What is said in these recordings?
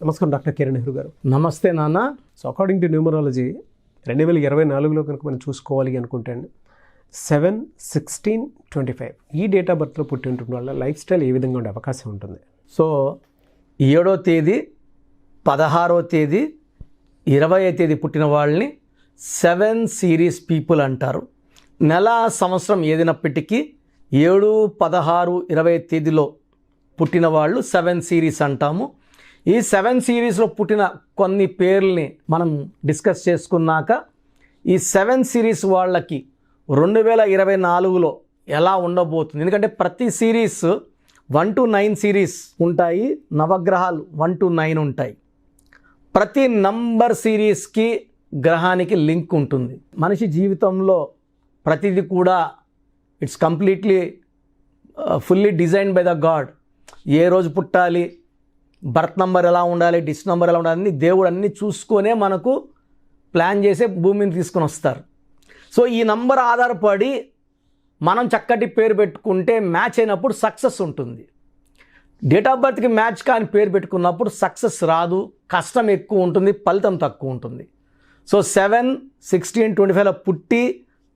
నమస్కారం డాక్టర్ కిరణ్ నెహ్రూ గారు. నమస్తే నాన్న. సో అకార్డింగ్ టు న్యూమరాలజీ 2024లో కనుక మనం చూసుకోవాలి అనుకుంటే 7, 16, 25 ఈ డేట్ ఆఫ్ బర్త్లో పుట్టి ఉంటున్న వాళ్ళ లైఫ్ స్టైల్ ఏ విధంగా ఉండే అవకాశం ఉంటుంది? సో 7వ తేదీ, 16వ తేదీ, 20వ తేదీ పుట్టిన వాళ్ళని 7 సిరీస్ పీపుల్ అంటారు. నెల సంవత్సరం ఏదినప్పటికీ 7, 16, 20 తేదీలో పుట్టిన వాళ్ళు 7 సిరీస్ అంటాము. ఈ 7 సిరీస్లో పుట్టిన కొన్ని పేర్లని మనం డిస్కస్ చేసుకున్నాక ఈ 7 సిరీస్ వాళ్ళకి 2024లో ఎలా ఉండబోతుంది, ఎందుకంటే ప్రతి సిరీస్ 1 to 9 సిరీస్ ఉంటాయి, నవగ్రహాలు 1 to 9 ఉంటాయి. ప్రతి నంబర్ సిరీస్కి గ్రహానికి లింక్ ఉంటుంది. మనిషి జీవితంలో ప్రతిదీ కూడా it's completely fully design by the God. ఏ రోజు పుట్టాలి, బర్త్ నంబర్ ఎలా ఉండాలి, డిస్ నంబర్ ఎలా ఉండాలి, దేవుడు అన్నీ చూసుకొనే మనకు ప్లాన్ చేసే భూమిని తీసుకొని వస్తారు. సో ఈ నంబర్ ఆధారపడి మనం చక్కటి పేరు పెట్టుకుంటే మ్యాచ్ అయినప్పుడు సక్సెస్ ఉంటుంది. డేట్ ఆఫ్ బర్త్కి మ్యాచ్ కాని పేరు పెట్టుకున్నప్పుడు సక్సెస్ రాదు, కష్టం ఎక్కువ ఉంటుంది, ఫలితం తక్కువ ఉంటుంది. సో 7, 16, 25లో పుట్టి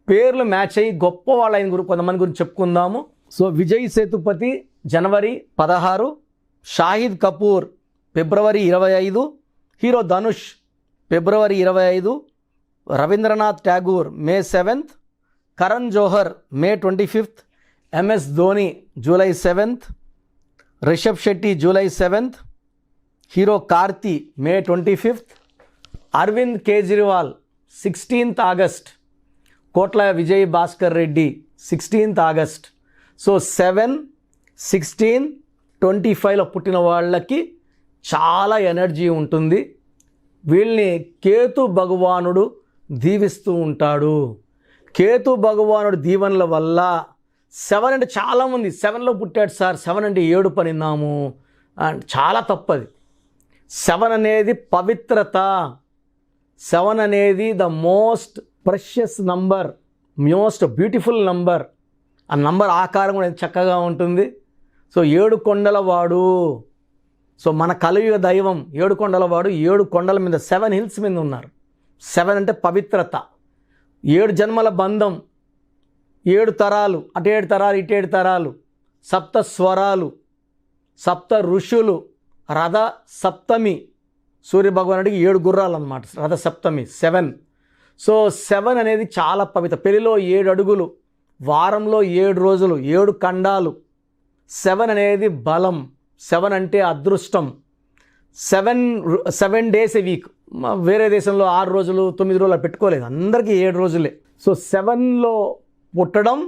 పేర్లు మ్యాచ్ అయ్యి గొప్ప వాళ్ళ కొంతమంది గురించి చెప్పుకుందాము. సో విజయ్ సేతుపతి జనవరి 16, షాహిద్ కపూర్ ఫిబ్రవరి 25, హీరో ధనుష్ ఫిబ్రవరి 25, Rabindranath Tagore May 7th, Karan Johar May 25th, MS Dhoni July 7th, Rishabh Shetty July 7th, hero Karthi May 25th, Arvind Kejriwal 16th August, Kotla Vijay Bhaskar Reddy 16th August. So 7, 16, 25లో పుట్టిన వాళ్ళకి చాలా ఎనర్జీ ఉంటుంది. వీళ్ళని కేతు భగవానుడు దీవిస్తూ ఉంటాడు. కేతు భగవానుడు దీవెనల వల్ల 7 అంటే చాలామంది 7లో పుట్టాడు సార్, 7 అంటే 7 పనిన్నాము అండ్ చాలా తప్పది. 7 అనేది పవిత్రత, 7 అనేది the most precious number, most beautiful number. ఆ నంబర్ ఆకారం కూడా చక్కగా ఉంటుంది. సో 7 కొండలవాడు, సో మన కలియుగ దైవం 7 కొండలవాడు. 7 కొండల మీద 7 హిల్స్ మీద ఉన్నారు. 7 అంటే పవిత్రత, 7 జన్మల బంధం, 7 తరాలు, అటు 7 తరాలు, ఇటు 7 తరాలు, సప్త స్వరాలు, సప్త ఋషులు, రథ సప్తమి, సూర్యభగవానుడికి 7 గుర్రాలు అన్నమాట, రథ సప్తమి 7. సో 7 అనేది చాలా పవిత్ర. పెళ్లిలో 7 అడుగులు, వారంలో 7 రోజులు, 7 ఖండాలు. 7 అనేది బలం, 7 అంటే అదృష్టం. 7 డేస్ ఏ వీక్. వేరే దేశంలో 6 రోజులు 9 రోజులు పెట్టుకోలేదు, అందరికీ 7 రోజులే. సో 7లో పుట్టడం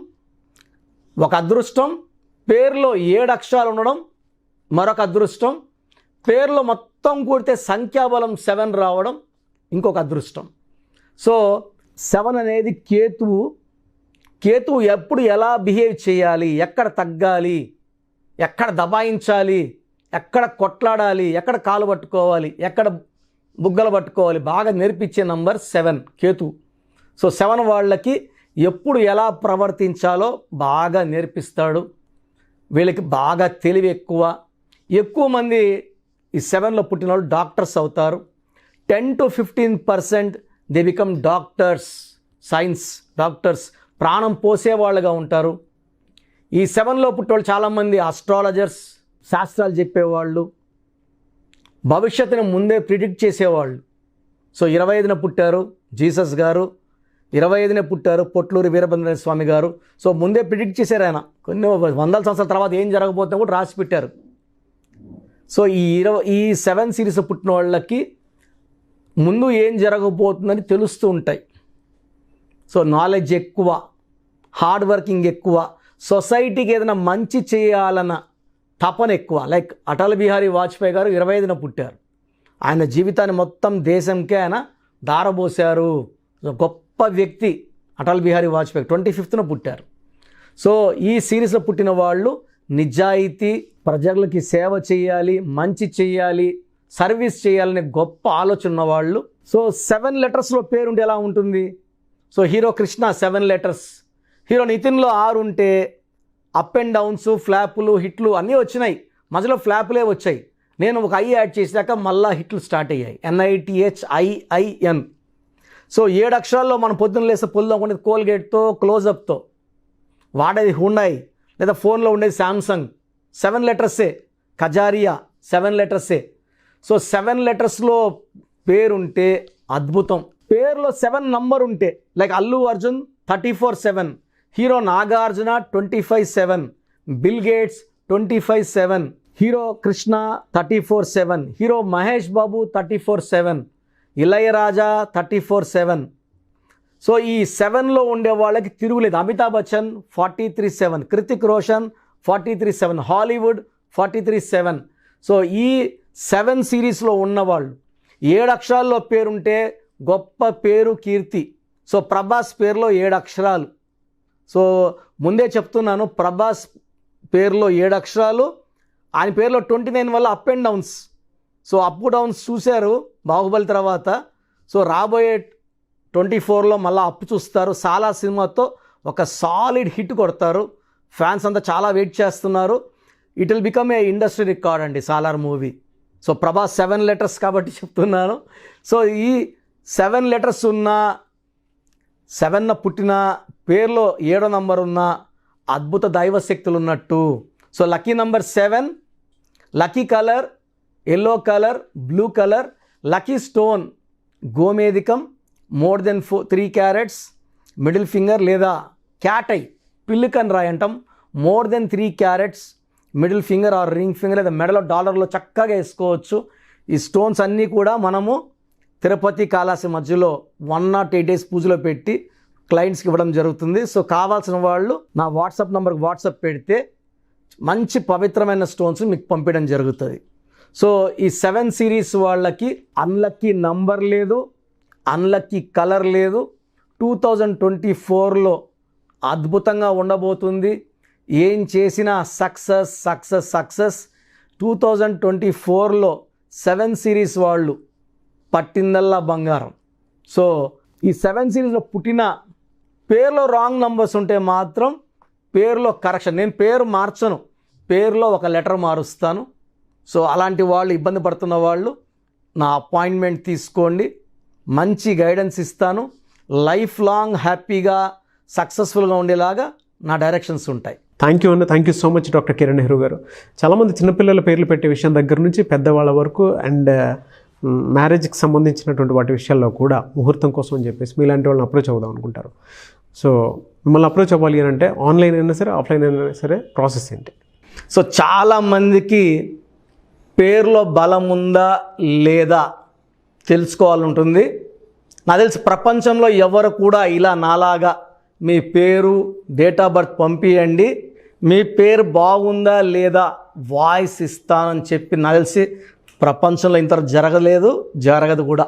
ఒక అదృష్టం, పేరులో 7 అక్షరాలు ఉండడం మరొక అదృష్టం, పేరులో మొత్తం కూడితే సంఖ్యాబలం 7 రావడం ఇంకొక అదృష్టం. సో 7 అనేది కేతువు ఎప్పుడు ఎలా బిహేవ్ చేయాలి, ఎక్కడ తగ్గాలి, ఎక్కడ దబాయించాలి, ఎక్కడ కొట్లాడాలి, ఎక్కడ కాలు పట్టుకోవాలి, ఎక్కడ బుగ్గలు పట్టుకోవాలి బాగా నేర్పించే నంబర్ 7 కేతు. సో 7 వాళ్ళకి ఎప్పుడు ఎలా ప్రవర్తించాలో బాగా నేర్పిస్తాడు. వీళ్ళకి బాగా తెలివి ఎక్కువ మంది ఈ 7లో పుట్టిన వాళ్ళు డాక్టర్స్ అవుతారు. 10 to 15% they become doctors, science doctors, ప్రాణం పోసేవాళ్ళుగా ఉంటారు. ఈ 7లో పుట్టేవాళ్ళు చాలామంది ఆస్ట్రాలజర్స్, శాస్త్రాలు చెప్పేవాళ్ళు, భవిష్యత్తుని ముందే ప్రిడిక్ట్ చేసేవాళ్ళు. సో 25న పుట్టారు జీసస్ గారు, 25నే పుట్టారు పొట్లూరి వీరభద్ర స్వామి గారు. సో ముందే ప్రిడిక్ట్ చేశారు ఆయన. కొన్ని వందల సంవత్సరాల తర్వాత ఏం జరగబోతుందో కూడా రాసి పెట్టారు. సో ఈ 7 సిరీస్ పుట్టిన వాళ్ళకి ముందు ఏం జరగబోతుందని తెలుస్తూ ఉంటాయి. సో నాలెడ్జ్ ఎక్కువ, హార్డ్ వర్కింగ్ ఎక్కువ, సొసైటీకి ఏదైనా మంచి చేయాలన్న తపన ఎక్కువ. లైక్ అటల్ బిహారీ వాజ్పేయి గారు 25న పుట్టారు. ఆయన జీవితాన్ని మొత్తం దేశంకే ఆయన దారబోశారు. గొప్ప వ్యక్తి అటల్ బిహారీ వాజ్పేయి 25న పుట్టారు. సో ఈ సిరీస్లో పుట్టిన వాళ్ళు నిజాయితీ, ప్రజలకి సేవ చేయాలి, మంచి చేయాలి, సర్వీస్ చేయాలనే గొప్ప ఆలోచన ఉన్నవాళ్ళు. సో 7 లెటర్స్లో పేరుంటే ఎలా ఉంటుంది? So hero Krishna 7 letters, hero నితిన్లో 6 ఉంటే అప్ అండ్ డౌన్స్, ఫ్లాపులు, హిట్లు అన్నీ వచ్చినాయి. మధ్యలో ఫ్లాపులే వచ్చాయి. నేను ఒక ఐ యాడ్ చేశాక మళ్ళా హిట్లు స్టార్ట్ అయ్యాయి. NITHIIN. సో 7 అక్షరాల్లో మనం పొద్దున్న లేస్తే పొందుకునేది కోల్గేట్తో, క్లోజప్తో, వాడేది హుండాయ్, లేదా ఫోన్లో ఉండేది శాంసంగ్, 7 లెటర్సే. కజారియా 7 లెటర్సే. సో 7 లెటర్స్లో పేరుంటే అద్భుతం. పేరులో 7 నంబర్ ఉంటే, like Allu Arjun 34/7, hero Nagarjuna 25/7, Bill Gates 25/7, hero Krishna 34/7, hero Mahesh Babu 34/7, Ilaiyaraaja 34/7. So ఈ 7లో ఉండే వాళ్ళకి తిరుగులేదు. అమితాబ్ బచ్చన్ 43/7, కృతిక్ రోషన్ 43/7, హాలీవుడ్ 43/7. సో ఈ 7 సిరీస్లో ఉన్నవాళ్ళు 7 అక్షరాల్లో పేరుంటే గొప్ప పేరు, కీర్తి. సో ప్రభాస్ పేరులో 7 అక్షరాలు. సో ముందే చెప్తున్నాను, ప్రభాస్ పేరులో 7 అక్షరాలు, ఆయన పేరులో 29 వల్ల up and downs. So up downs చూశారు బాహుబలి తర్వాత. సో రాబోయే 24లో మళ్ళీ అప్పు చూస్తారు. సాలా సినిమాతో ఒక సాలిడ్ హిట్ కొడతారు. ఫ్యాన్స్ అంతా చాలా వెయిట్ చేస్తున్నారు. It will become a industry record అండి Salaar movie. So Prabhas 7 letters కాబట్టి చెప్తున్నాను. సో ఈ 7 లెటర్స్ ఉన్న, 7న పుట్టిన, పేరులో 7వ నంబర్ ఉన్న అద్భుత దైవ శక్తులు ఉన్నట్టు. So lucky number 7, lucky colour yellow colour, blue colour, lucky stone గోమేధికం, more than 3 carats, middle finger లేదా క్యాట్ ఐ, పిల్లికన్ రాయి అంటాం, more than 3 carats, middle finger or ring finger లేదా మెడలో డాలర్లో చక్కగా వేసుకోవచ్చు. ఈ స్టోన్స్ అన్నీ కూడా మనము తిరుపతి కాళహస్తి మధ్యలో 108 డేస్ పూజలో పెట్టి క్లయింట్స్కి ఇవ్వడం జరుగుతుంది. సో కావాల్సిన వాళ్ళు నా వాట్సాప్ నెంబర్కి వాట్సాప్ పెడితే మంచి పవిత్రమైన స్టోన్స్ మీకు పంపించడం జరుగుతుంది. సో ఈ 7 సిరీస్ వాళ్ళకి అన్లక్కీ నంబర్ లేదు, అన్లక్కీ కలర్ లేదు. 2024లో అద్భుతంగా ఉండబోతుంది. ఏం చేసినా సక్సెస్ సక్సెస్ సక్సెస్. 2024లో 7 సిరీస్ వాళ్ళు పట్టిందల్లా బంగారం. సో ఈ 7 సిరీస్లో పుట్టిన పేరులో రాంగ్ నంబర్స్ ఉంటే మాత్రం పేరులో కరెక్షన్. నేను పేరు మార్చను, పేరులో ఒక లెటర్ మారుస్తాను. సో అలాంటి వాళ్ళు, ఇబ్బంది పడుతున్న వాళ్ళు నా అపాయింట్మెంట్ తీసుకోండి, మంచి గైడెన్స్ ఇస్తాను. లైఫ్ లాంగ్ హ్యాపీగా సక్సెస్ఫుల్గా ఉండేలాగా నా డైరెక్షన్స్ ఉంటాయి. థ్యాంక్ యూ అన్న, thank you so much doctor Kiran Nehru గారు. చాలామంది చిన్నపిల్లల పేర్లు పెట్టే విషయం దగ్గర నుంచి పెద్దవాళ్ళ వరకు అండ్ మ్యారేజ్కి సంబంధించినటువంటి వాటి విషయాల్లో కూడా ముహూర్తం కోసం అని చెప్పేసి మీలాంటి వాళ్ళని అప్రోచ్ అవుదాం అనుకుంటారు. సో మిమ్మల్ని అప్రోచ్ అవ్వాలి అని అంటే ఆన్లైన్ అయినా సరే, ఆఫ్లైన్ అయినా సరే, ప్రాసెస్ ఏంటి? సో చాలామందికి పేరులో బలం ఉందా లేదా తెలుసుకోవాలంటుంది. నాకు తెలిసి ప్రపంచంలో ఎవరు కూడా ఇలా నాలాగా మీ పేరు, డేట్ ఆఫ్ బర్త్ పంపియండి, మీ పేరు బాగుందా లేదా వాయిస్ ఇస్తానని చెప్పి నాకు తెలిసి ప్రపంచంలో ఇంత జరగలేదు, జరగదు కూడా.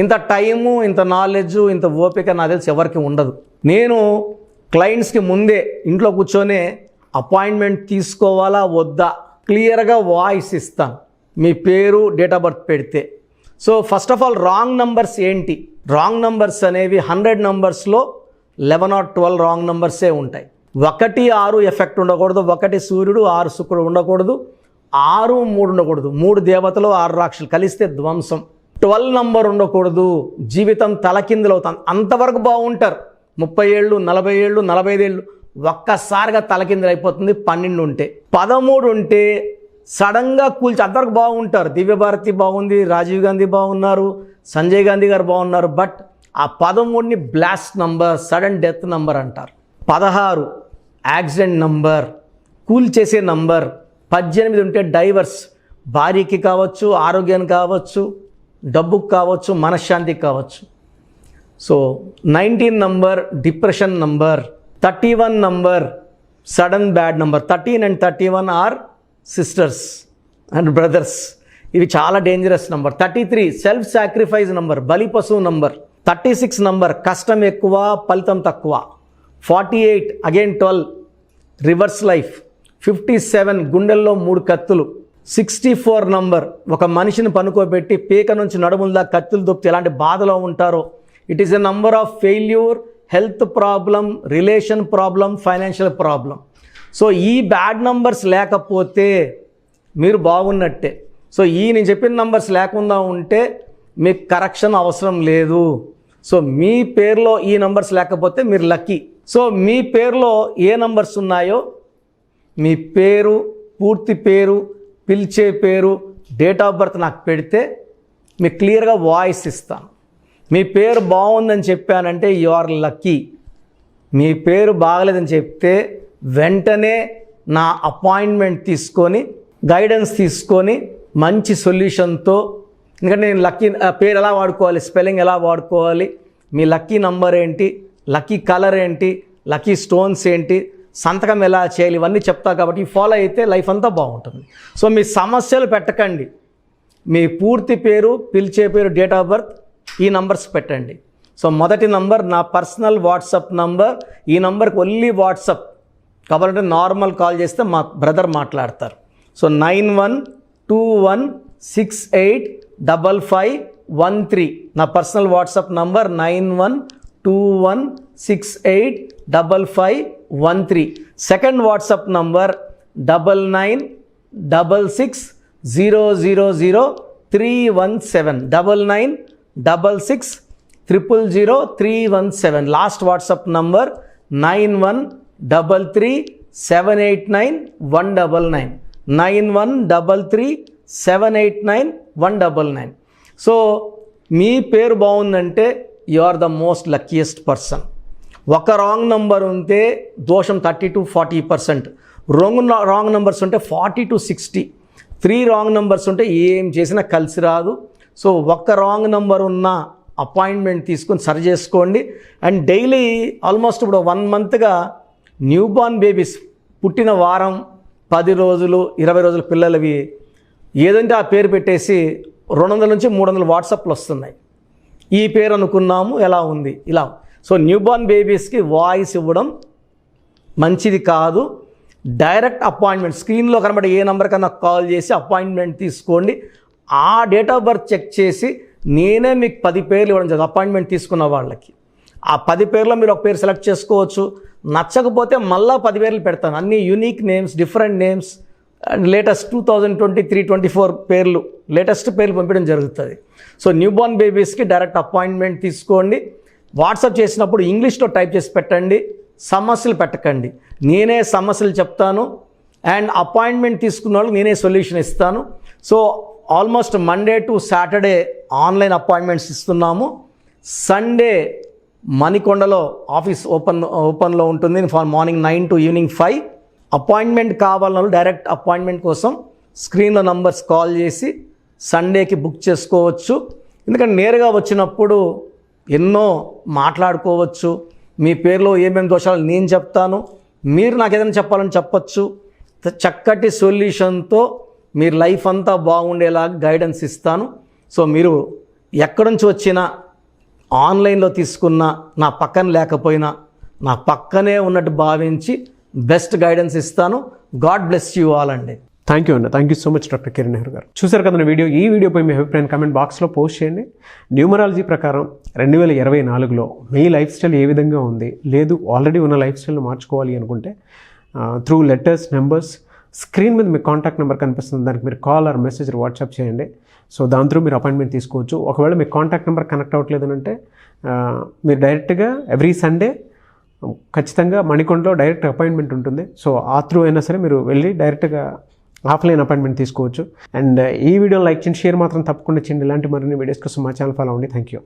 ఇంత టైము, ఇంత నాలెడ్జు, ఇంత ఓపిక నాకు తెలిసి ఎవరికి ఉండదు. నేను క్లయింట్స్కి ముందే ఇంట్లో కూర్చొనే అపాయింట్మెంట్ తీసుకోవాలా వద్దా క్లియర్గా వాయిస్ ఇస్తాను మీ పేరు, డేట్ ఆఫ్ బర్త్ పెడితే. So first of all wrong numbers ఏంటి? రాంగ్ నంబర్స్ అనేవి 100 నంబర్స్లో 11 or 12 రాంగ్ నంబర్సే ఉంటాయి. 1, 6 ఎఫెక్ట్ ఉండకూడదు, 1 సూర్యుడు 6 శుక్రుడు ఉండకూడదు, 6, 3 ఉండకూడదు, 3 దేవతలు 6 రాక్షసులు కలిస్తే ధ్వంసం. 12 నంబర్ ఉండకూడదు, జీవితం తలకిందులు అవుతాం. అంతవరకు బాగుంటారు, 30 ఏళ్ళు, 40 ఏళ్ళు, 45 ఏళ్ళు, ఒక్కసారిగా తలకిందులు అయిపోతుంది 12 ఉంటే. 13 ఉంటే సడన్గా కూల్చి అంతవరకు బాగుంటారు. దివ్యభారతి బాగుంది, రాజీవ్ గాంధీ బాగున్నారు, సంజయ్ గాంధీ గారు బాగున్నారు. బట్ ఆ 13ని blast number, sudden death number అంటారు. 16 యాక్సిడెంట్ నంబర్, కూల్ చేసే నంబర్. 18 ఉంటే డైవర్స్, భార్యకి కావచ్చు, ఆరోగ్యానికి కావచ్చు, డబ్బుకు కావచ్చు, మనశ్శాంతికి కావచ్చు. So 19 number depression number. 31 number sudden bad number. 13 and 31 are sisters and brothers. ఇవి చాలా dangerous number. 33 self sacrifice number, బలి పశువు నంబర్. 36 నంబర్ కష్టం ఎక్కువ, ఫలితం తక్కువ. 48 అగైన్ 12 రివర్స్ లైఫ్. 57 గుండెల్లో 3 కత్తులు. 64 నంబర్ ఒక మనిషిని పనుకోబెట్టి పీక నుంచి నడుముల కత్తులు దొప్పితే ఎలాంటి బాధలో ఉంటారో. It is a number of failure, health problem, relation problem, financial problem. So ఈ బ్యాడ్ నంబర్స్ లేకపోతే మీరు బాగున్నట్టే. సో నేను చెప్పిన నంబర్స్ లేకుండా ఉంటే మీకు కరెక్షన్ అవసరం లేదు. సో మీ పేరులో ఈ నంబర్స్ లేకపోతే మీరు లక్కీ. సో మీ పేరులో ఏ నంబర్స్ ఉన్నాయో మీ పేరు, పూర్తి పేరు, పిలిచే పేరు, డేట్ ఆఫ్ బర్త్ నాకు పెడితే మీకు క్లియర్గా వాయిస్ ఇస్తాను. మీ పేరు బాగుందని చెప్పానంటే యు ఆర్ లక్కీ. మీ పేరు బాగలేదని చెప్తే వెంటనే నా అపాయింట్మెంట్ తీసుకొని గైడెన్స్ తీసుకొని మంచి సొల్యూషన్తో, ఎందుకంటే నేను లక్కీ పేరు ఎలా వాడుకోవాలి, స్పెల్లింగ్ ఎలా వాడుకోవాలి, మీ లక్కీ నంబర్ ఏంటి, లక్కీ కలర్ ఏంటి, లక్కీ స్టోన్స్ ఏంటి, సంతకం ఎలా చేయాలి, ఇవన్నీ చెప్తా కాబట్టి ఫాలో అయితే లైఫ్ అంతా బాగుంటుంది. సో మీ సమస్యలు పెట్టకండి. మీ పూర్తి పేరు, పిలిచే పేరు, డేట్ ఆఫ్ బర్త్ ఈ నంబర్స్ పెట్టండి. సో మొదటి నంబర్ నా పర్సనల్ వాట్సాప్ నంబర్. ఈ నంబర్కి ఓన్లీ వాట్సాప్, కావాలంటే నార్మల్ కాల్ చేస్తే మా బ్రదర్ మాట్లాడతారు. సో 9121685513 నా personal WhatsApp number 9121685513. Second WhatsApp number 9966000317 9966000317. Last WhatsApp number 9133789199 9133789199. So మీ పేరు బాగుందంటే you are the most luckiest person. ఒక రాంగ్ నంబర్ ఉంటే దోషం 30 to 40%, రాంగ్ నంబర్స్ ఉంటే 40 to 60, 3 రాంగ్ నంబర్స్ ఉంటే ఏం చేసినా కలిసి రాదు. సో ఒక్క రాంగ్ నంబర్ ఉన్న అపాయింట్మెంట్ తీసుకొని సరి చేసుకోండి. అండ్ డైలీ ఆల్మోస్ట్ ఇప్పుడు 1 మంత్గా న్యూ బార్న్ బేబీస్ పుట్టిన వారం, 10 రోజులు, 20 రోజుల పిల్లలవి ఏదంటే ఆ పేరు పెట్టేసి 200 నుంచి 300 వాట్సాప్లు వస్తున్నాయి. ఈ పేరు అనుకున్నాము, ఎలా ఉంది ఇలా. సో న్యూ బార్న్ బేబీస్కి వాయిస్ ఇవ్వడం మంచిది కాదు. డైరెక్ట్ అపాయింట్మెంట్ స్క్రీన్లో కనబడే ఏ నెంబర్ కన్నా కాల్ చేసి అపాయింట్మెంట్ తీసుకోండి. ఆ డేట్ ఆఫ్ బర్త్ చెక్ చేసి నేనే మీకు 10 పేర్లు ఇవ్వడం జరుగుతుంది అపాయింట్మెంట్ తీసుకున్న వాళ్ళకి. ఆ 10 పేర్లో మీరు ఒక పేరు సెలెక్ట్ చేసుకోవచ్చు. నచ్చకపోతే మళ్ళీ 10 పేర్లు పెడతాను. అన్ని unique names, different names, latest 2023-24 పేర్లు, లేటెస్ట్ పేర్లు పంపించడం జరుగుతుంది. సో న్యూ బార్న్ బేబీస్కి డైరెక్ట్ అపాయింట్మెంట్ తీసుకోండి. వాట్సాప్ చేసినప్పుడు ఇంగ్లీష్లో టైప్ చేసి పెట్టండి, సమస్యలు పెట్టకండి. నేనే సమస్యలు చెప్తాను అండ్ అపాయింట్మెంట్ తీసుకున్న వాళ్ళకి నేనే సొల్యూషన్ ఇస్తాను. So almost Monday to Saturday online appointments ఇస్తున్నాము. సండే మణికొండలో ఆఫీస్ ఓపెన్లో ఉంటుంది మార్నింగ్ 9 to ఈవినింగ్ 5. అపాయింట్మెంట్ కావాలన్న డైరెక్ట్ అపాయింట్మెంట్ కోసం స్క్రీన్లో నంబర్స్ కాల్ చేసి సండేకి బుక్ చేసుకోవచ్చు. ఎందుకంటే నేరుగా వచ్చినప్పుడు ఎన్నో మాట్లాడుకోవచ్చు. మీ పేరులో ఏమేమి దోషాలు నేను చెప్తాను, మీరు నాకు ఏదైనా చెప్పాలని చెప్పచ్చు. చక్కటి సొల్యూషన్తో మీరు లైఫ్ అంతా బాగుండేలా గైడెన్స్ ఇస్తాను. సో మీరు ఎక్కడి నుంచి వచ్చినా, ఆన్లైన్లో తీసుకున్న, నా పక్కన లేకపోయినా నా పక్కనే ఉన్నట్టు భావించి బెస్ట్ గైడెన్స్ ఇస్తాను. గాడ్ బ్లెస్ యూ ఆల్ అండి. థ్యాంక్ యూ అండి. Thank you so much doctor Kiran Nehru గారు. చూసారు కదా వీడియో. ఈ వీడియోపై మీ అభిప్రాయం కామెంట్ బాక్స్లో పోస్ట్ చేయండి. న్యూమరాలజీ ప్రకారం 2024లో మీ లైఫ్ స్టైల్ ఏ విధంగా ఉంది, లేదు ఆల్రెడీ ఉన్న లైఫ్ స్టైల్ని మార్చుకోవాలి అనుకుంటే త్రూ లెటర్స్, నెంబర్స్, స్క్రీన్ మీద మీ కాంటాక్ట్ నెంబర్ కనిపిస్తుంది, దానికి మీరు కాల్ ఆర్ మెసేజ్ వాట్సాప్ చేయండి. సో దాని త్రూ మీరు అపాయింట్మెంట్ తీసుకోవచ్చు. ఒకవేళ మీ కాంటాక్ట్ నెంబర్ కనెక్ట్ అవ్వట్లేదు అంటే మీరు డైరెక్ట్గా ఎవ్రీ సండే ఖచ్చితంగా మణికొండలో డైరెక్ట్ అపాయింట్మెంట్ ఉంటుంది. సో ఆ త్రూ అయినా సరే మీరు వెళ్ళి డైరెక్ట్గా ఆఫ్లైన్ అపాయింట్మెంట్ తీసుకోవచ్చు. అండ్ ఈ వీడియోని లైక్ చేయండి, షేర్ మాత్రం తప్పకుండా చేయండి. ఇలాంటి మరిన్ని వీడియోస్ కోసం మా ఛానల్ ఫాలో అవ్వండి. Thank you.